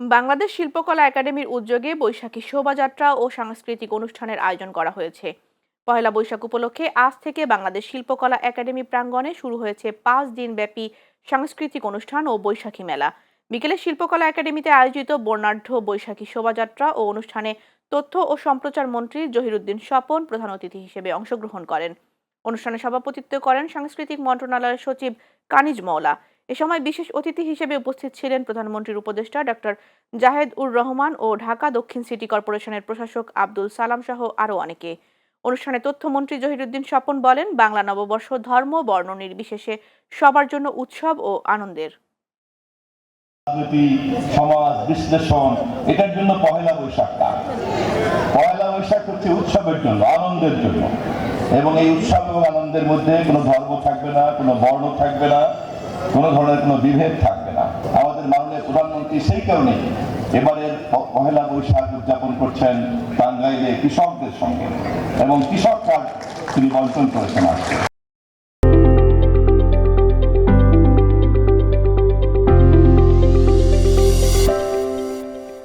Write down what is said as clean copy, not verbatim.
বাংলাদেশ শিল্পকলা একাডেমির উদ্যোগে বৈশাখী শোভাযাত্রা ও সাংস্কৃতিক অনুষ্ঠানের আয়োজন করা হয়েছে। পহেলা বৈশাখ উপলক্ষে আজ থেকে বাংলাদেশ শিল্পকলা একাডেমি প্রাঙ্গণে শুরু হয়েছে 5 দিন ব্যাপী সাংস্কৃতিক অনুষ্ঠান ও বৈশাখী মেলা। বিকেলে শিল্পকলা একাডেমিতে আয়োজিত বর্ণাঢ্য বৈশাখী শোভাযাত্রা ও অনুষ্ঠানে তথ্য ও সম্প্রচার মন্ত্রী জহিরুদ্দিন স্বপন প্রধান অতিথি হিসেবে অংশগ্রহণ করেন। অনুষ্ঠানে সভাপতিত্ব করেন সাংস্কৃতিক মন্ত্রণালয়ের সচিব কানিজ মওলা। এ সময় বিশেষ অতিথি হিসেবে উপস্থিত ছিলেন প্রধানমন্ত্রীর উপদেষ্টা ডক্টর জাহেদ উর রহমান ও ঢাকা দক্ষিণ সিটি কর্পোরেশনের প্রশাসক আব্দুল সালাম সহ আরও অনেকে। অনুষ্ঠানে তথ্যমন্ত্রী জহিরুদ্দিন স্বপন বলেন, বাংলা নববর্ষ ধর্ম বর্ণ নির্বিশেষে সবার জন্য উৎসব ও আনন্দের। রাজনীতি, সমাজ বিশ্লেষণ, এটার জন্য পহেলা বৈশাখ হচ্ছে উৎসবের জন্য, আনন্দের জন্য। এবং এই উৎসব এবং আনন্দের মধ্যে কোনো ধর্ম থাকবে না, কোনো বর্ণ থাকবে না, কোনো ধরনের কোনো বিভেদ থাকবে না। আমাদের মাননীয় প্রধানমন্ত্রী সেই কারণে এবারের পহেলা বৈশাখ উদযাপন করছেন টাঙ্গাইলে কৃষকদের সঙ্গে, এবং কৃষক কার্ড তিনি বন্টন করেছেন আজকে।